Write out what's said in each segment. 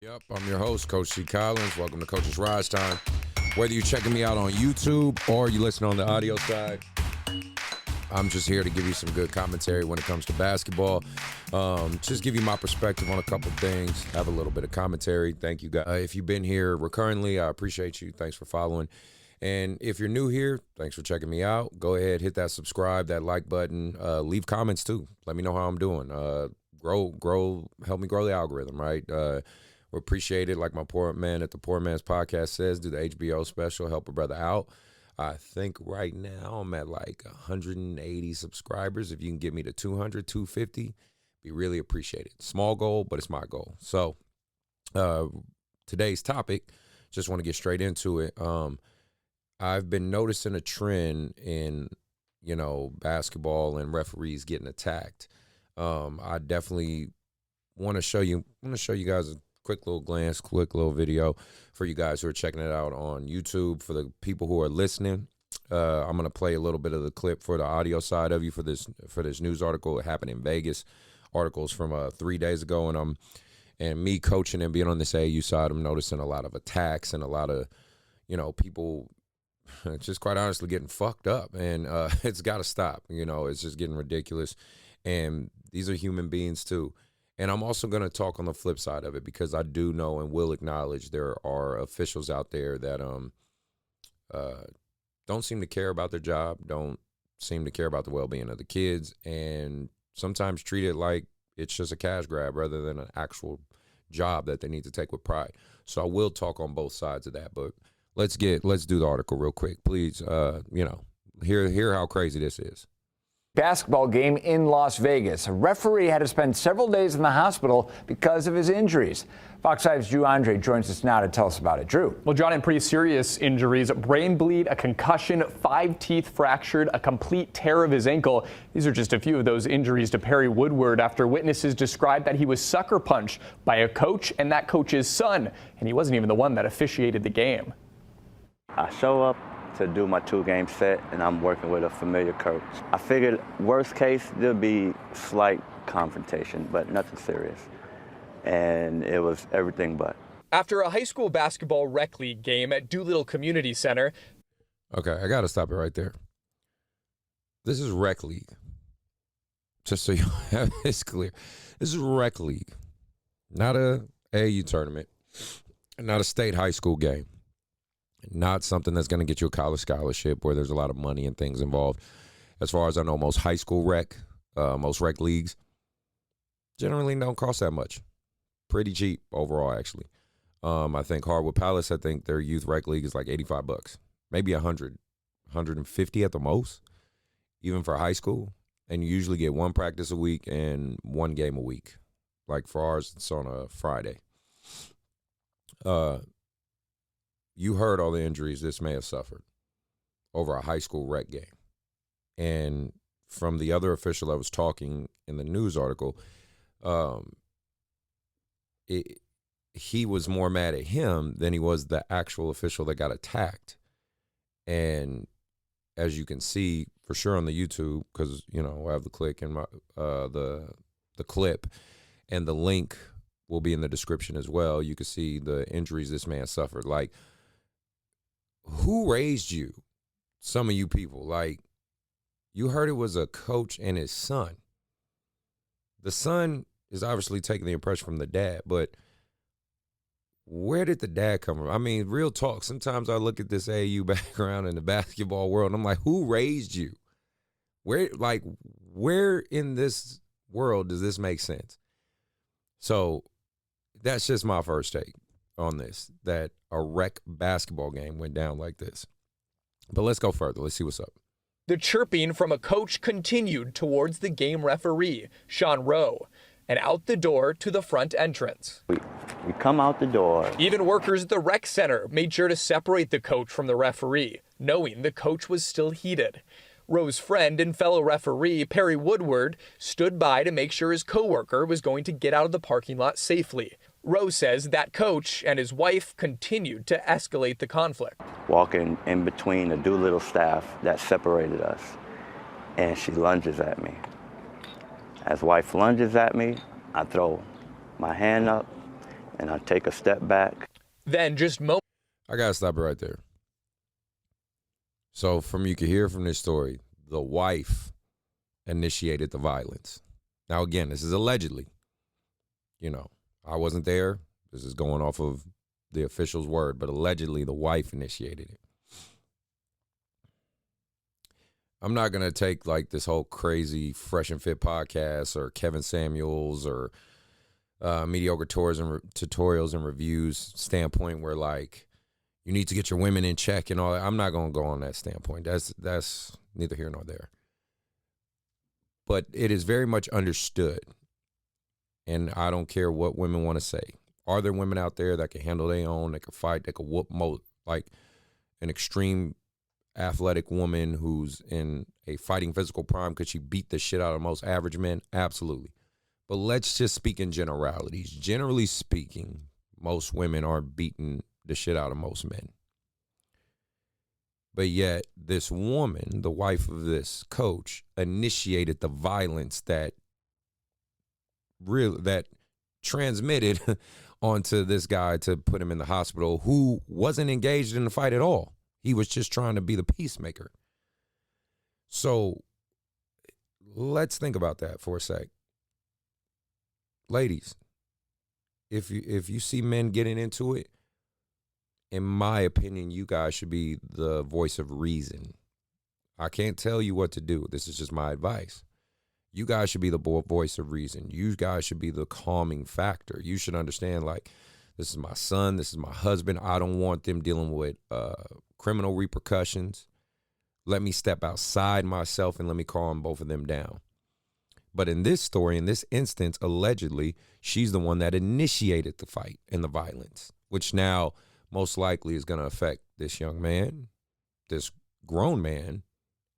Yep, I'm your host, Coach C.Collins. Welcome to Coach's Rize Time. Whether you're checking me out on YouTube or you listen on the audio side, I'm just here to give you some good commentary when it comes to basketball. Just give you my perspective on a couple things, have a little bit of commentary. Thank you, guys. If you've been here recurrently, I appreciate you. Thanks for following. And if you're new here, thanks for checking me out. Go ahead, hit that subscribe, that like button. Leave comments, too. Let me know how I'm doing. Help me grow the algorithm, right? We appreciate it. Like my poor man at the Poor Man's Podcast says, do the HBO special, help a brother out. I think right now I'm at like 180 subscribers. If you can get me to 200, 250, be really appreciated. Small goal, but it's my goal. So today's topic, just want to get straight into it. I've been noticing a trend in, basketball and referees getting attacked. I definitely want to show you guys a quick little video for you guys who are checking it out on YouTube. For the people who are listening, I'm going to play a little bit of the clip for the audio side of you for this news article. It happened in Vegas. Articles from 3 days ago, and me coaching and being on this AAU side, I'm noticing a lot of attacks and a lot of, people just quite honestly getting fucked up, and it's got to stop. It's just getting ridiculous, and these are human beings too. And I'm also going to talk on the flip side of it, because I do know and will acknowledge there are officials out there that don't seem to care about their job, don't seem to care about the well-being of the kids, and sometimes treat it like it's just a cash grab rather than an actual job that they need to take with pride. So I will talk on both sides of that, but let's do the article real quick, please. Hear how crazy this is. Basketball game in Las Vegas. A referee had to spend several days in the hospital because of his injuries. Fox 5's Drew Andre joins us now to tell us about it. Drew. Well, John, in pretty serious injuries, brain bleed, a concussion, 5 teeth fractured, a complete tear of his ankle. These are just a few of those injuries to Perry Woodward after witnesses described that he was sucker punched by a coach and that coach's son, and he wasn't even the one that officiated the game. I show up to do my 2-game set, and I'm working with a familiar coach. I figured worst case, there'll be slight confrontation, but nothing serious. And it was everything but. After a high school basketball rec league game at Doolittle Community Center. Okay, I got to stop it right there. This is rec league. Just so you have this clear. This is rec league, not a AAU tournament, not a state high school game. Not something that's going to get you a college scholarship where there's a lot of money and things involved. As far as I know, most high school most rec leagues generally don't cost that much. Pretty cheap overall, actually. I think Hardwood Palace, their youth rec league is like $85, maybe 100, 150 at the most, even for high school. And you usually get 1 practice a week and 1 game a week. Like for ours, it's on a Friday. You heard all the injuries this may have suffered over a high school rec game. And from the other official that was talking in the news article, he was more mad at him than he was the actual official that got attacked. And as you can see, for sure on the YouTube, because, I have the click and the clip, and the link will be in the description as well. You can see the injuries this man suffered. Like, who raised you? Some of you people, like, you heard it was a coach and his son. The son is obviously taking the impression from the dad, but where did the dad come from? I mean, real talk. Sometimes I look at this AAU background in the basketball world, and I'm like, who raised you? Where in this world does this make sense? So that's just my first take on this, that a rec basketball game went down like this. But let's go further. Let's see what's up. The chirping from a coach continued towards the game referee, Sean Rowe, and out the door to the front entrance. We come out the door. Even workers at the rec center made sure to separate the coach from the referee, knowing the coach was still heated. Rowe's friend and fellow referee, Perry Woodward, stood by to make sure his coworker was going to get out of the parking lot safely. Rowe says that coach and his wife continued to escalate the conflict. Walking in between the Doolittle staff that separated us, and she lunges at me. As wife lunges at me, I throw my hand up and I take a step back. Then just moments. I gotta stop it right there. So you can hear from this story, the wife initiated the violence. Now again, this is allegedly. I wasn't there. This is going off of the official's word, but allegedly the wife initiated it. I'm not going to take like this whole crazy Fresh and Fit podcast or Kevin Samuels or mediocre tutorials and reviews standpoint where like you need to get your women in check and all that. I'm not going to go on that standpoint. That's neither here nor there. But it is very much understood, and I don't care what women want to say. Are there women out there that can handle their own, that can fight, that can whoop like an extreme athletic woman who's in a fighting physical prime? Could she beat the shit out of most average men? Absolutely. But let's just speak in generalities. Generally speaking, most women aren't beating the shit out of most men. But yet this woman, the wife of this coach, initiated the violence that transmitted onto this guy to put him in the hospital, who wasn't engaged in the fight at all. He was just trying to be the peacemaker. So let's think about that for a sec. Ladies, if you see men getting into it, in my opinion, you guys should be the voice of reason. I can't tell you what to do. This is just my advice. You guys should be the voice of reason. You guys should be the calming factor. You should understand, like, this is my son, this is my husband. I don't want them dealing with criminal repercussions. Let me step outside myself and let me calm both of them down. But in this story, in this instance, allegedly, she's the one that initiated the fight and the violence, which now most likely is going to affect this young man, this grown man,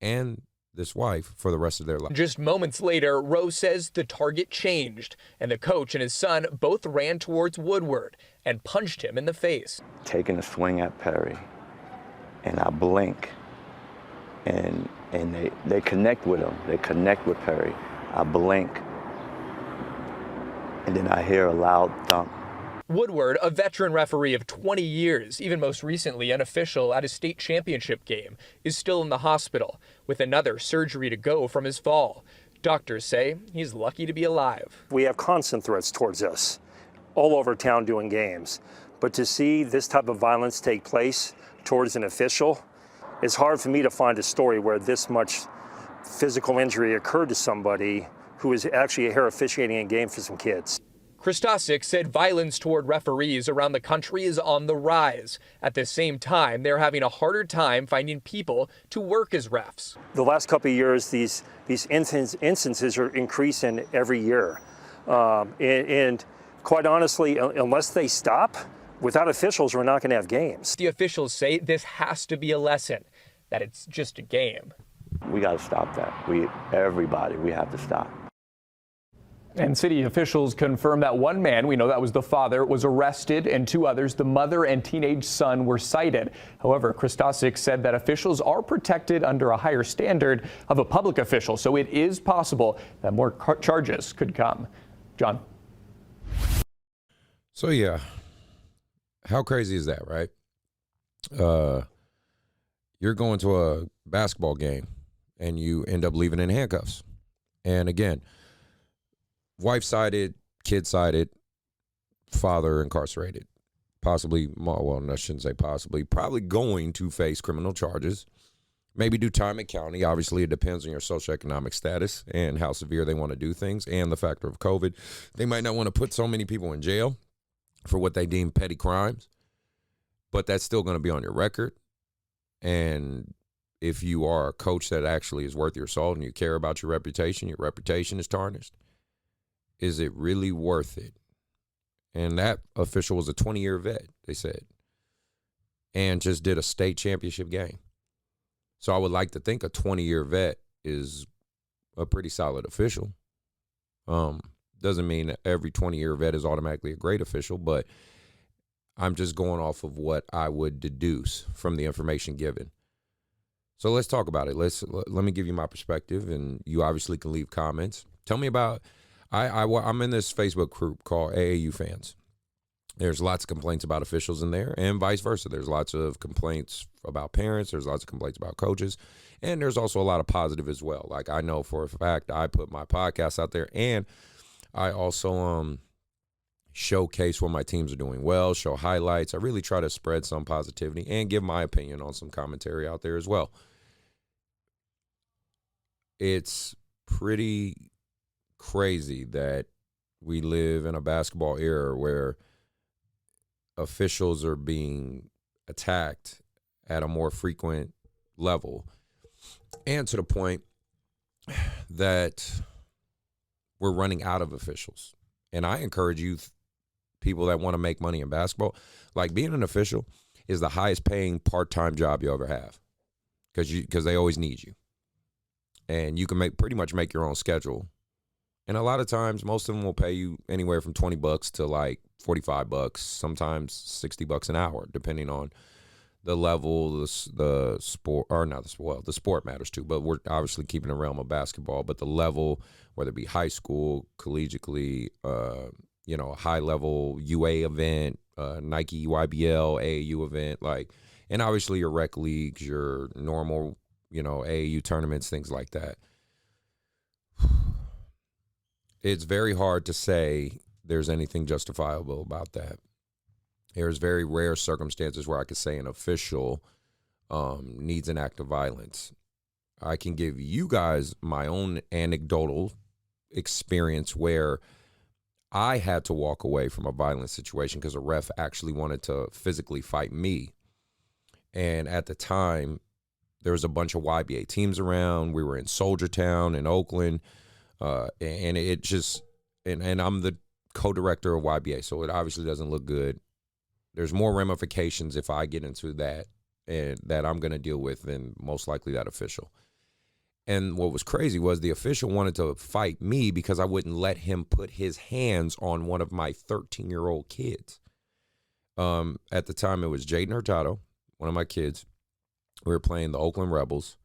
and this wife for the rest of their life. Just moments later, Rose says the target changed, and the coach and his son both ran towards Woodward and punched him in the face. Taking a swing at Perry, and I blink, and they connect with him. They connect with Perry. I blink, and then I hear a loud thump. Woodward, a veteran referee of 20 years, even most recently an official at a state championship game, is still in the hospital with another surgery to go from his fall. Doctors say he's lucky to be alive. We have constant threats towards us all over town doing games. But to see this type of violence take place towards an official, it's hard for me to find a story where this much physical injury occurred to somebody who is actually here officiating a game for some kids. Christosic said violence toward referees around the country is on the rise. At the same time, they're having a harder time finding people to work as refs. The last couple of years, these instances are increasing every year. And quite honestly, unless they stop, without officials, we're not going to have games. The officials say this has to be a lesson, that it's just a game. We got to stop that. Everybody, we have to stop. And city officials confirmed that one man, we know that was the father, was arrested, and two others, the mother and teenage son, were cited. However, Christosic said that officials are protected under a higher standard of a public official, so it is possible that more charges could come. John. So yeah, how crazy is that, right? You're going to a basketball game and you end up leaving in handcuffs. And again, wife cited, kid cited, father incarcerated. Possibly, well, I shouldn't say possibly, probably going to face criminal charges. Maybe do time in county. Obviously, it depends on your socioeconomic status and how severe they want to do things and the factor of COVID. They might not want to put so many people in jail for what they deem petty crimes, but that's still going to be on your record. And if you are a coach that actually is worth your salt and you care about your reputation is tarnished. Is it really worth it? And that official was a 20-year vet, they said, and just did a state championship game. So I would like to think a 20-year vet is a pretty solid official. Doesn't mean that every 20-year vet is automatically a great official, but I'm just going off of what I would deduce from the information given. So let's talk about it. Let me give you my perspective, and you obviously can leave comments. Tell me about. I'm in this Facebook group called AAU Fans, There's lots of complaints about officials in there, and vice versa. There's lots of complaints about parents. There's lots of complaints about coaches, and there's also a lot of positive as well. Like, I know for a fact I put my podcast out there, and I also showcase when my teams are doing well, show highlights. I really try to spread some positivity and give my opinion on some commentary out there as well. It's pretty crazy that we live in a basketball era where officials are being attacked at a more frequent level, and to the point that we're running out of officials. And I encourage you, people that want to make money in basketball, like, being an official is the highest paying part-time job you ever have, because they always need you, and you can pretty much make your own schedule. And a lot of times, most of them will pay you anywhere from $20 to like $45, sometimes $60 an hour, depending on the level, the sport, or not the sport. Well, the sport matters too, but we're obviously keeping the realm of basketball. But the level, whether it be high school, collegiately, a high level UA event, Nike YBL AAU event, like, and obviously your rec leagues, your normal, AAU tournaments, things like that. It's very hard to say there's anything justifiable about that. There's very rare circumstances where I could say an official needs an act of violence. I can give you guys my own anecdotal experience where I had to walk away from a violent situation because a ref actually wanted to physically fight me. And at the time, there was a bunch of YBA teams around. We were in Soldier Town in Oakland. And it just, and I'm the co-director of YBA, so it obviously doesn't look good. There's more ramifications if I get into that, and that I'm going to deal with, than most likely that official. And what was crazy was the official wanted to fight me because I wouldn't let him put his hands on one of my 13-year-old kids. At the time, it was Jaden Hurtado, one of my kids. We were playing the Oakland Rebels.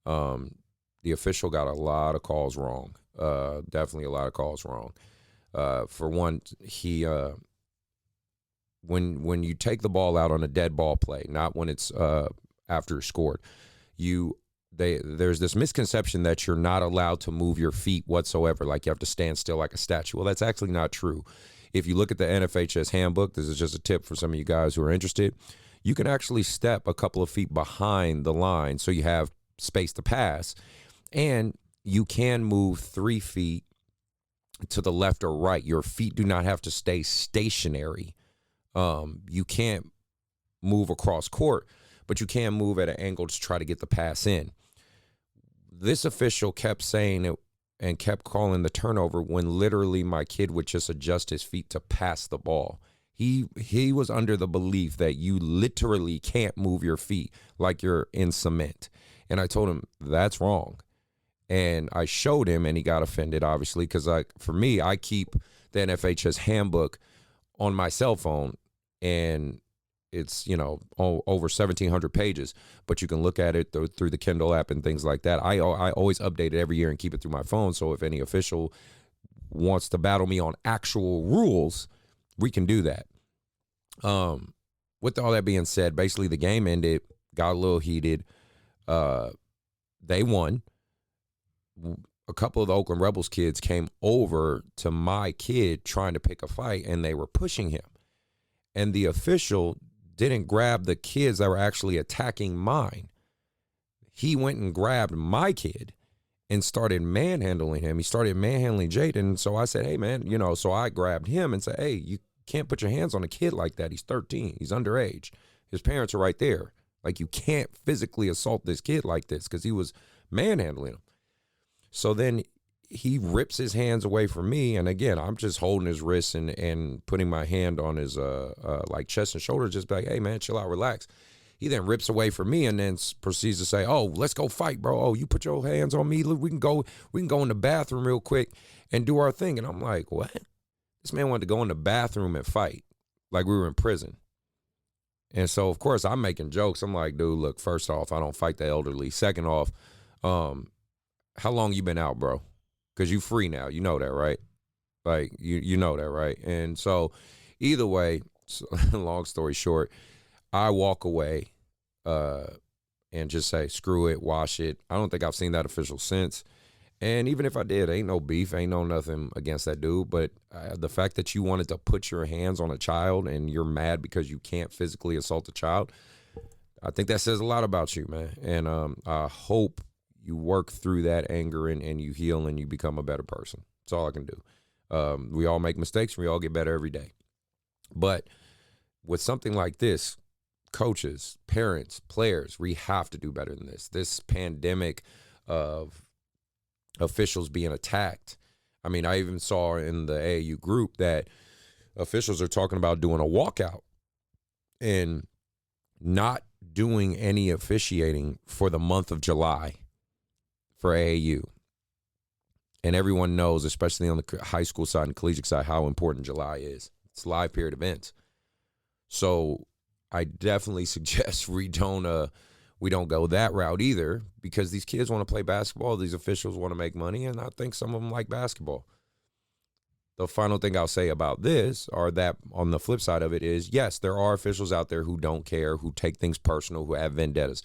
The official got a lot of calls wrong. Definitely a lot of calls wrong. For one, he when you take the ball out on a dead ball play, not when it's after it's scored, there's this misconception that you're not allowed to move your feet whatsoever, like you have to stand still like a statue. Well, that's actually not true. If you look at the NFHS handbook, this is just a tip for some of you guys who are interested, you can actually step a couple of feet behind the line so you have space to pass, and you can move 3 feet to the left or right. Your feet do not have to stay stationary. You can't move across court, but you can move at an angle to try to get the pass in. This official kept saying it and kept calling the turnover when literally my kid would just adjust his feet to pass the ball. He was under the belief that you literally can't move your feet like you're in cement. And I told him, that's wrong. And I showed him, and he got offended, obviously, because for me, I keep the NFHS handbook on my cell phone, and it's, over 1,700 pages, but you can look at it through the Kindle app and things like that. I always update it every year and keep it through my phone, so if any official wants to battle me on actual rules, we can do that. With all that being said, basically the game ended, got a little heated. They won. A couple of the Oakland Rebels kids came over to my kid trying to pick a fight, and they were pushing him. And the official didn't grab the kids that were actually attacking mine. He went and grabbed my kid and started manhandling him. He started manhandling Jaden. So I said, hey, man, so I grabbed him and said, hey, you can't put your hands on a kid like that. He's 13. He's underage. His parents are right there. Like, you can't physically assault this kid like this, because he was manhandling him. So then he rips his hands away from me, and again, I'm just holding his wrist and putting my hand on his like chest and shoulder, just like, hey man, chill out, relax. He then rips away from me and then proceeds to say, oh, let's go fight, bro. Oh, you put your hands on me. Look, we can go in the bathroom real quick and do our thing. And I'm like, what? This man wanted to go in the bathroom and fight like we were in prison. And so, of course, I'm making jokes. I'm like, dude, look, first off, I don't fight the elderly. Second off, how long you been out, bro? Because you free now. You know that, right? Like, you know that, right? And so either way, so, long story short, I walk away and just say, screw it, wash it. I don't think I've seen that official since. And even if I did, ain't no beef, ain't no nothing against that dude. But the fact that you wanted to put your hands on a child and you're mad because you can't physically assault a child, I think that says a lot about you, man. And I hope you work through that anger and you heal and you become a better person. That's all I can do. We all make mistakes and we all get better every day. But with something like this, coaches, parents, players, we have to do better than this. This pandemic of officials being attacked. I mean, I even saw in the AAU group that officials are talking about doing a walkout and not doing any officiating for the month of July for AAU. And everyone knows, especially on the high school side and collegiate side, how important July is. It's live period events. So I definitely suggest we don't go that route either, because these kids want to play basketball. These officials want to make money, and I think some of them like basketball. The final thing I'll say about this, or that on the flip side of it, is, yes, there are officials out there who don't care, who take things personal, who have vendettas.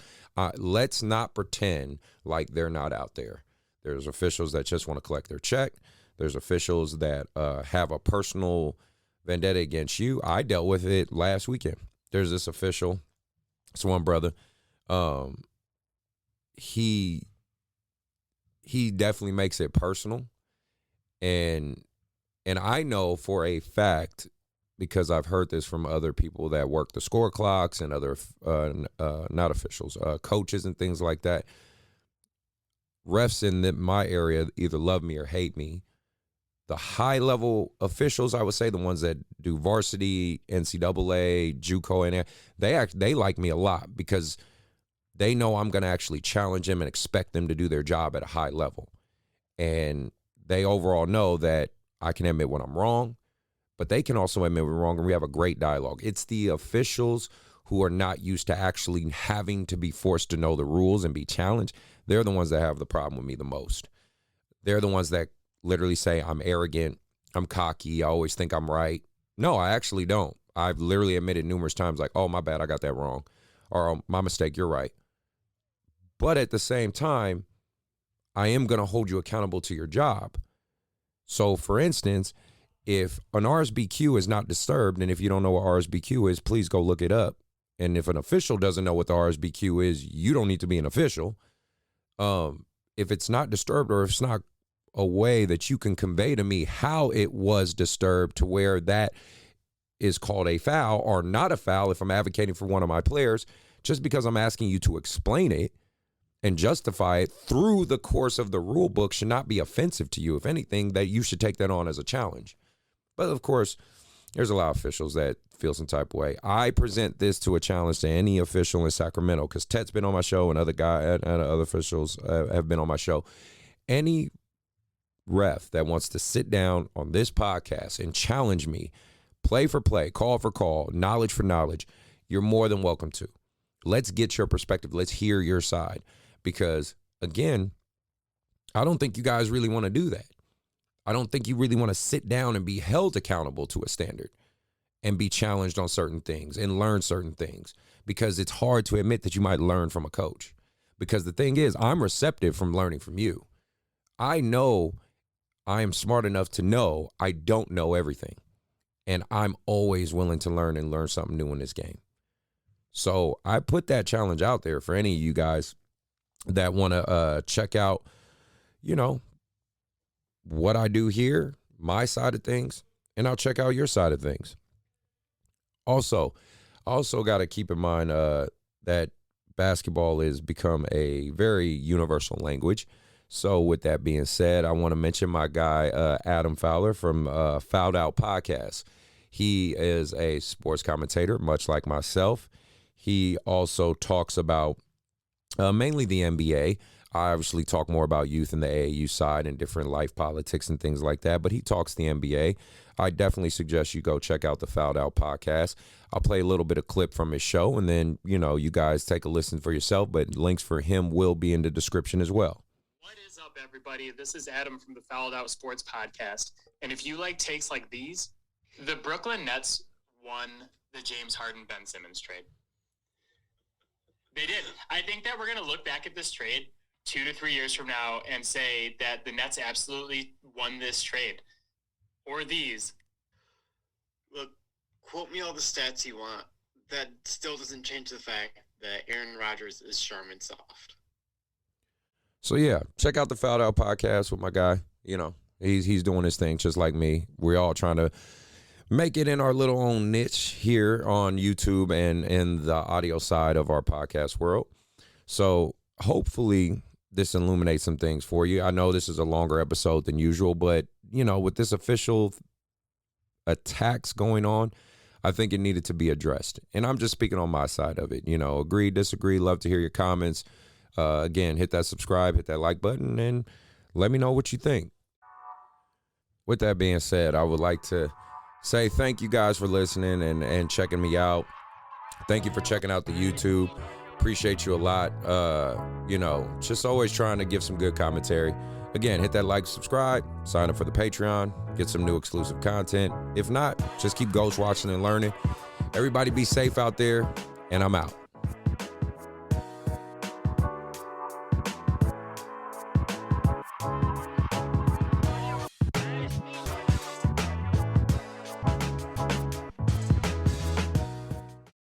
Let's not pretend like they're not out there. There's officials that just want to collect their check. There's officials that have a personal vendetta against you. I dealt with it last weekend. There's this official, it's one brother. He definitely makes it personal, and I know for a fact, because I've heard this from other people that work the score clocks and other not officials, coaches and things like that. Refs in my area either love me or hate me. The high-level officials, I would say, the ones that do varsity, NCAA, JUCO, and they like me a lot because they know I'm going to actually challenge them and expect them to do their job at a high level. And they overall know that I can admit when I'm wrong, but they can also admit when we're wrong, and we have a great dialogue. It's the officials who are not used to actually having to be forced to know the rules and be challenged. They're the ones that have the problem with me the most. They're the ones that literally say I'm arrogant, I'm cocky, I always think I'm right. No, I actually don't. I've literally admitted numerous times, like, oh, my bad, I got that wrong. Or, oh, my mistake, you're right. But at the same time, I am going to hold you accountable to your job. So, for instance, if an RSBQ is not disturbed, and if you don't know what RSBQ is, please go look it up. And if an official doesn't know what the RSBQ is, you don't need to be an official. If it's not disturbed, or if it's not a way that you can convey to me how it was disturbed to where that is called a foul or not a foul, if I'm advocating for one of my players, just because I'm asking you to explain it and justify it through the course of the rule book should not be offensive to you. If anything, that you should take that on as a challenge. But of course, there's a lot of officials that feel some type of way. I present this to a challenge to any official in Sacramento, because Ted's been on my show and other officials have been on my show. Any ref that wants to sit down on this podcast and challenge me, play for play, call for call, knowledge for knowledge, you're more than welcome to. Let's get your perspective. Let's hear your side. Because, again, I don't think you guys really want to do that. I don't think you really want to sit down and be held accountable to a standard and be challenged on certain things and learn certain things, because it's hard to admit that you might learn from a coach. Because the thing is, I'm receptive from learning from you. I know I am smart enough to know I don't know everything, and I'm always willing to learn and learn something new in this game. So I put that challenge out there for any of you guys that want to check out, what I do here, my side of things, and I'll check out your side of things. Also got to keep in mind that basketball has become a very universal language. So with that being said, I want to mention my guy, Adam Fowler from Fowled Out Podcast. He is a sports commentator, much like myself. He also talks about mainly the NBA. I obviously talk more about youth and the AAU side and different life politics and things like that, but he talks the NBA. I definitely suggest you go check out the Fowled Out Podcast. I'll play a little bit of clip from his show, and then, you guys take a listen for yourself, but links for him will be in the description as well. What is up, everybody? This is Adam from the Fowled Out Sports Podcast. And if you like takes like these, The Brooklyn Nets won the James Harden-Ben Simmons trade. They did. I think that we're going to look back at this trade 2 to 3 years from now and say that the Nets absolutely won this trade. Or these. Look, quote me all the stats you want. That still doesn't change the fact that Aaron Rodgers is Charmin soft. So, yeah, check out the Fowled Out Podcast with my guy. You know, he's doing his thing just like me. We're all trying to make it in our little own niche here on YouTube and in the audio side of our podcast world. So hopefully this illuminates some things for you. I know this is a longer episode than usual, but, you know, with this official attacks going on, I think it needed to be addressed. And I'm just speaking on my side of it. You know, agree, disagree, love to hear your comments. Again, hit that subscribe, hit that like button, and let me know what you think. With that being said, I would like to say thank you guys for listening and checking me out. Thank you for checking out the YouTube. Appreciate you a lot. You know, just always trying to give some good commentary. Again, hit that like, subscribe, sign up for the Patreon, get some new exclusive content. If not, just keep ghost watching and learning. Everybody be safe out there, and I'm out.